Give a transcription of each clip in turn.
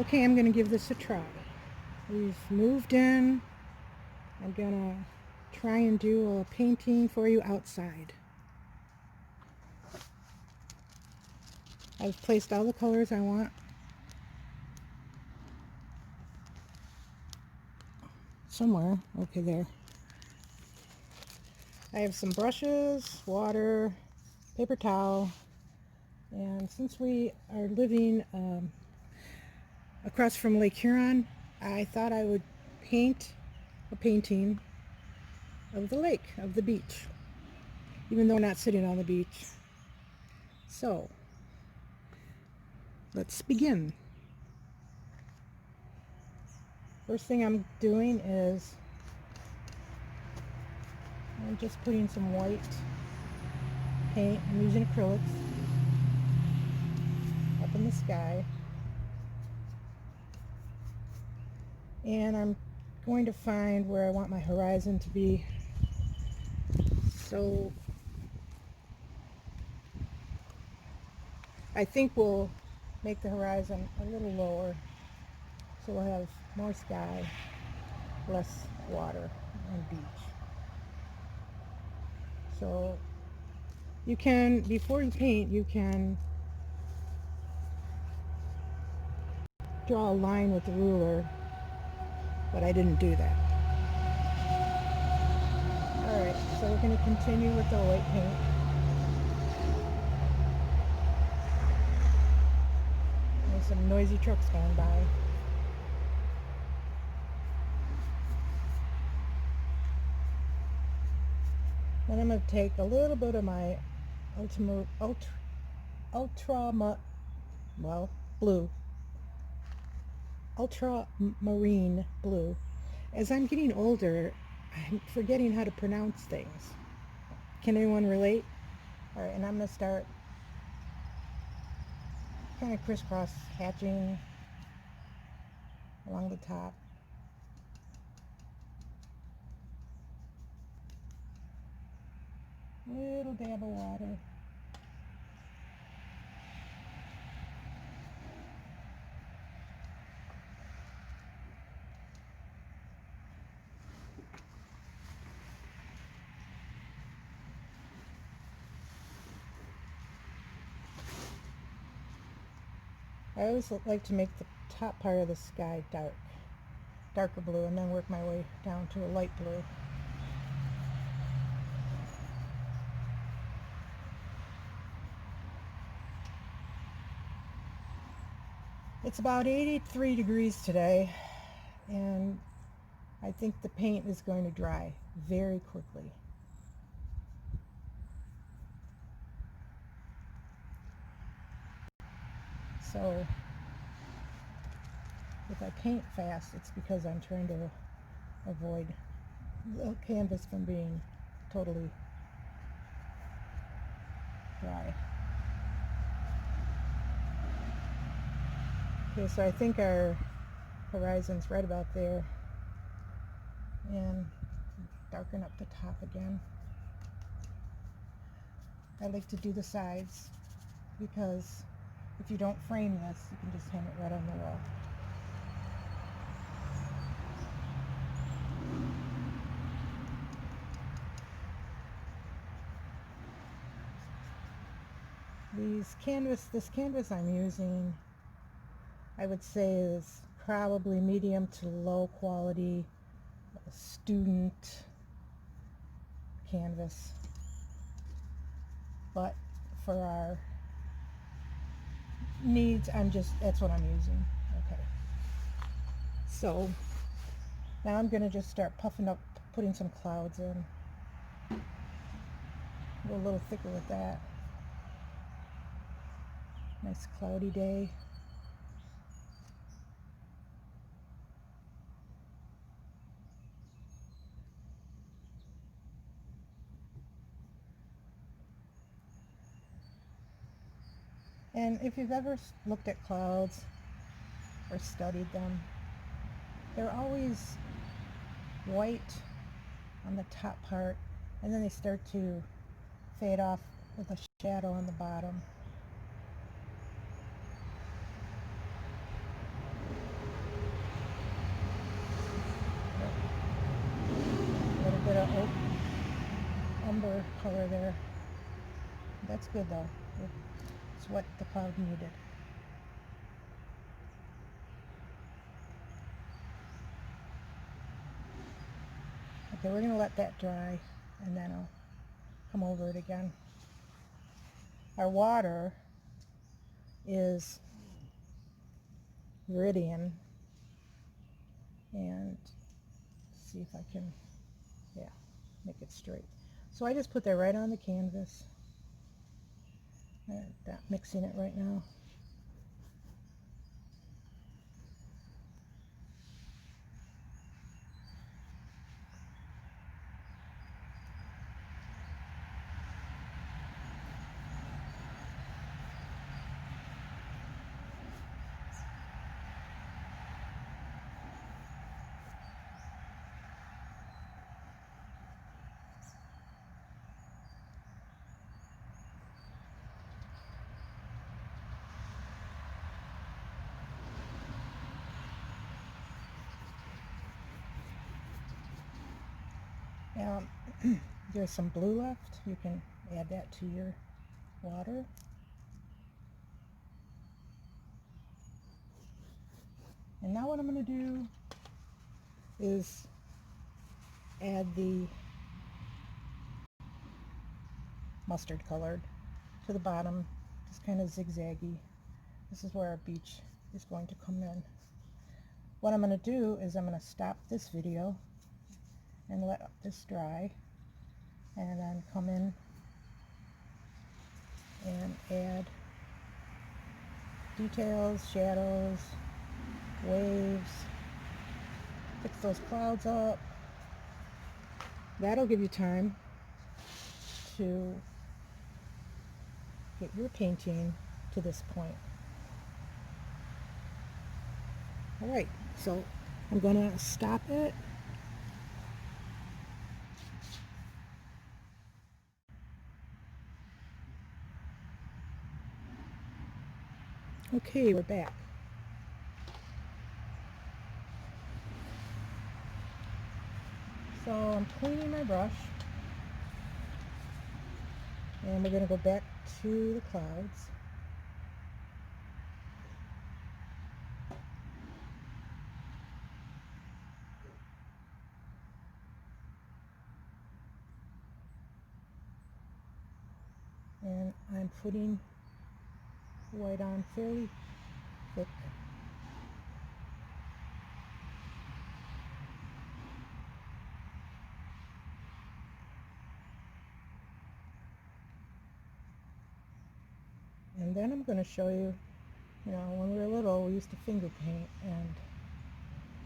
Okay, I'm going to give this a try. We've moved in. I'm going to try and do a painting for you outside. I've placed all the colors I want. Somewhere. Okay, there. I have some brushes, water, paper towel, and since we are living across from Lake Huron, I thought I would paint a painting of the lake, of the beach, even though we're not sitting on the beach. So, let's begin. First thing I'm doing is I'm just putting some white paint. I'm using acrylics up in the sky. And I'm going to find where I want my horizon to be. So I think we'll make the horizon a little lower so we'll have more sky, less water and beach. So you can, before you paint, you can draw a line with the ruler, but I didn't do that. Alright, so we're going to continue with the white paint. There's some noisy trucks going by. Then I'm going to take a little bit of my ultramarine blue. As I'm getting older, I'm forgetting how to pronounce things. Can anyone relate? Alright, and I'm going to start kind of crisscross hatching along the top. Little dab of water. I always like to make the top part of the sky darker blue, and then work my way down to a light blue. It's about 83 degrees today, and I think the paint is going to dry very quickly. So if I paint fast, it's because I'm trying to avoid the canvas from being totally dry. Okay, so I think our horizon's right about there, and darken up the top again. I like to do the sides because if you don't frame this, you can just hang it right on the wall. This canvas I'm using, I would say, is probably medium to low quality student canvas, but for our needs, that's what I'm using. Okay, so now I'm going to just start puffing up, putting some clouds in. Go a little thicker with that. Nice cloudy day. And if you've ever looked at clouds or studied them, they're always white on the top part, and then they start to fade off with a shadow on the bottom. color there. That's good though. It's what the cloud needed. Okay, we're going to let that dry, and then I'll come over it again. Our water is Viridian, and see if I can, yeah, make it straight. So I just put that right on the canvas. I'm not mixing it right now. There's some blue left. You can add that to your water. And now what I'm going to do is add the mustard colored to the bottom, just kind of zigzaggy. This is where our beach is going to come in. What I'm going to do is I'm going to stop this video and let this dry, and then come in and add details, shadows, waves, fix those clouds up. That'll give you time to get your painting to this point. Alright, so I'm going to stop it. Okay, we're back. So I'm cleaning my brush, and we're going to go back to the clouds. And I'm putting white on fairly thick. And then I'm going to show you, when we were little, we used to finger paint, and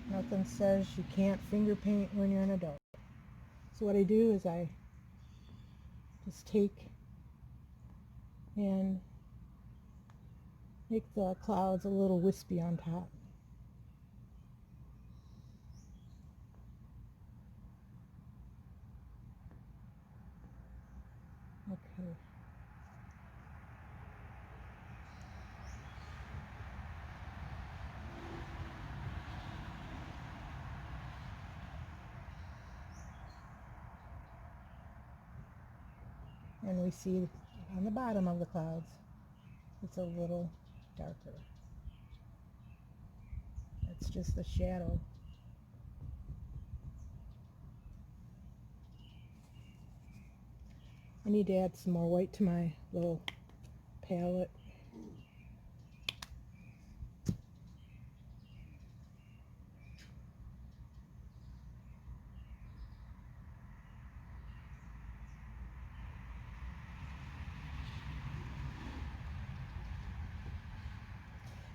nothing says you can't finger paint when you're an adult. So what I do is I just take and make the clouds a little wispy on top. Okay. And we see on the bottom of the clouds, it's a little darker. It's just the shadow. I need to add some more white to my little palette.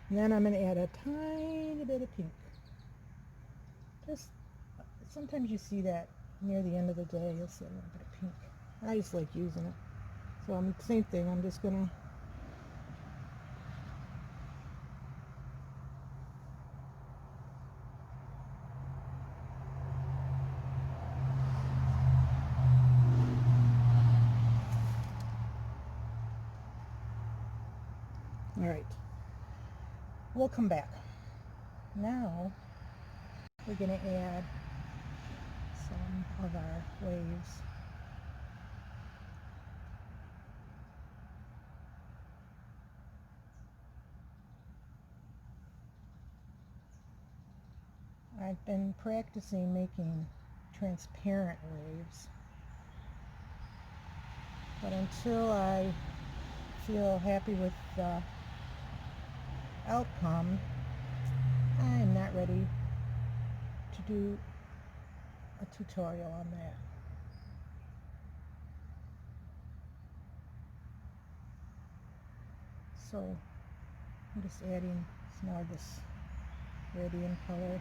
And then I'm going to add a tiny bit of pink. Just, sometimes you see that near the end of the day, you'll see a little bit of pink. I just like using it. So same thing, I'm just going to Alright, we'll come back. Now we're going to add some of our waves. I've been practicing making transparent waves, but until I feel happy with the outcome, I'm not ready to do a tutorial on that. So I'm just adding some more of this radiant color.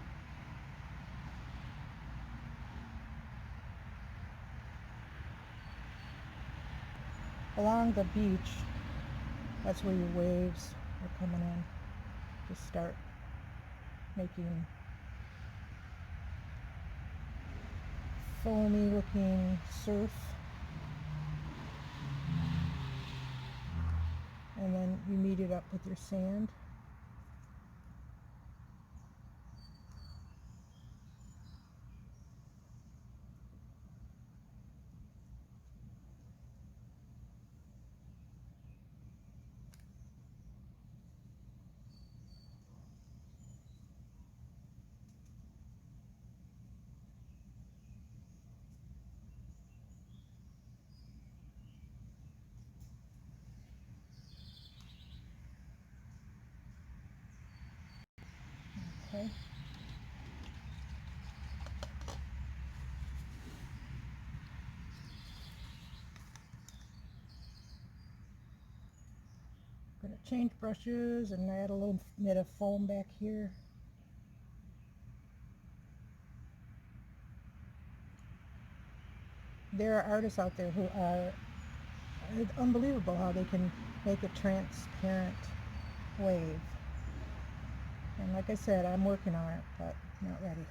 Along the beach, that's where your waves are coming in. Just start making foamy looking surf, and then you meet it up with your sand. Okay. I'm going to change brushes and add a little bit of foam back here. There are artists out there who are, it's unbelievable how they can make a transparent wave. And like I said, I'm working on it, but not ready.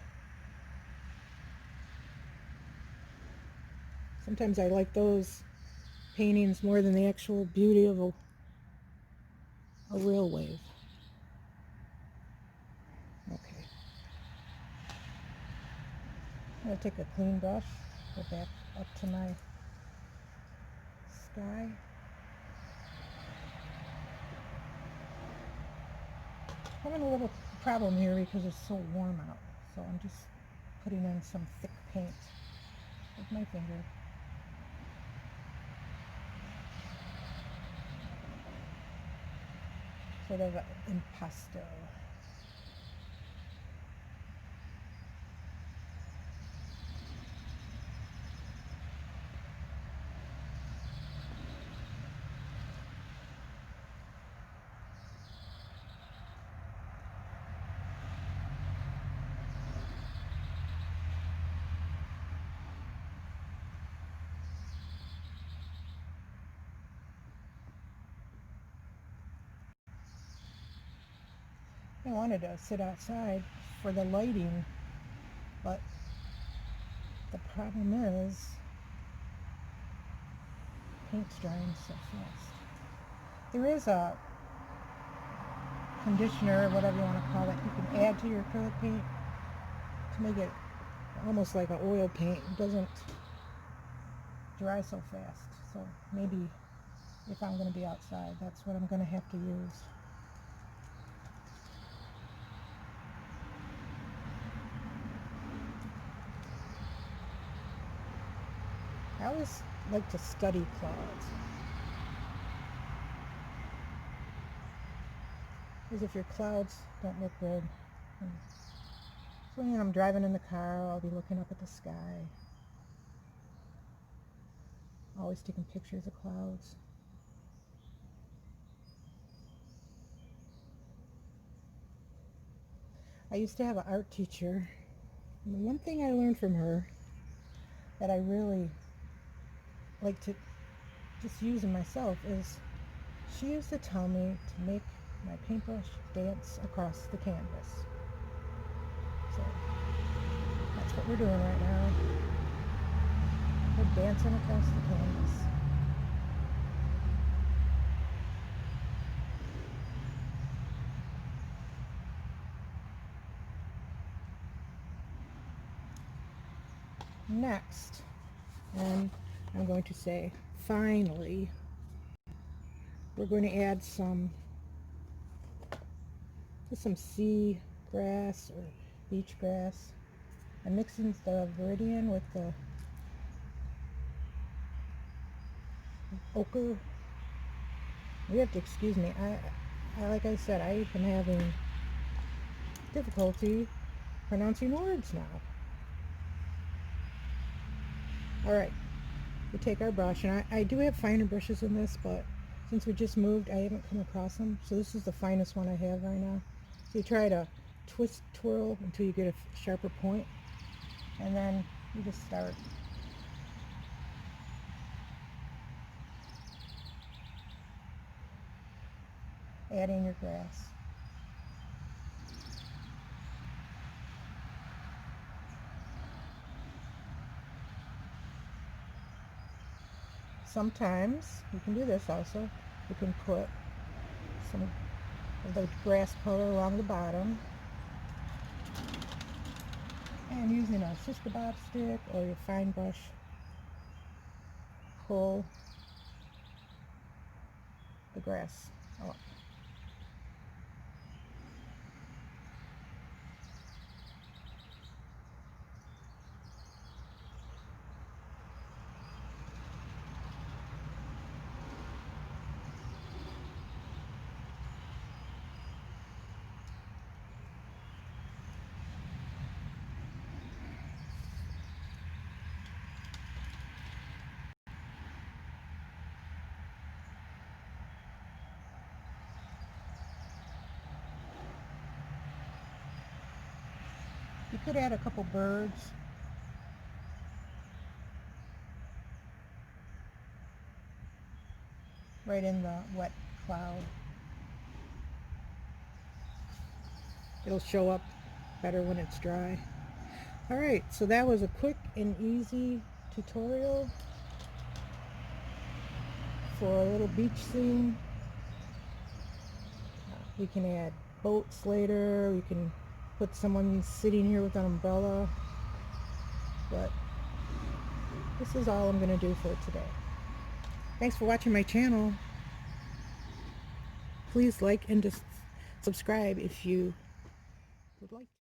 Sometimes I like those paintings more than the actual beauty of a real wave. Okay. I'm going to take a clean brush, go back up to my sky. I'm having a little problem here because it's so warm out, so I'm just putting in some thick paint with my finger. Sort of impasto. I wanted to sit outside for the lighting, but the problem is paint's drying so fast. There is a conditioner, or whatever you want to call it, you can add to your acrylic paint to make it almost like an oil paint. It doesn't dry so fast. So maybe if I'm going to be outside, that's what I'm going to have to use. I always like to study clouds, because if your clouds don't look good, so when I'm driving in the car, I'll be looking up at the sky, always taking pictures of clouds. I used to have an art teacher, and the one thing I learned from her that I really like to just use in myself is she used to tell me to make my paintbrush dance across the canvas. So that's what we're doing right now. We're dancing across the canvas. Next, and I'm going to say finally, we're going to add some sea grass or beach grass. I'm mixing the Viridian with the ochre. You have to excuse me. I like I said, I've been having difficulty pronouncing words now. Alright, we take our brush, and I do have finer brushes in this, but since we just moved, I haven't come across them. So this is the finest one I have right now. So you try to twist, twirl until you get a sharper point, and then you just start adding your grass. Sometimes you can do this also. You can put some of the grass color along the bottom, and using a sister bob stick or your fine brush, pull the grass up. You could add a couple birds. Right in the wet cloud. It'll show up better when it's dry. Alright, so that was a quick and easy tutorial for a little beach scene. We can add boats later. We can put someone sitting here with an umbrella. But this is all I'm going to do for today. Thanks for watching my channel. Please like and just subscribe if you would like to.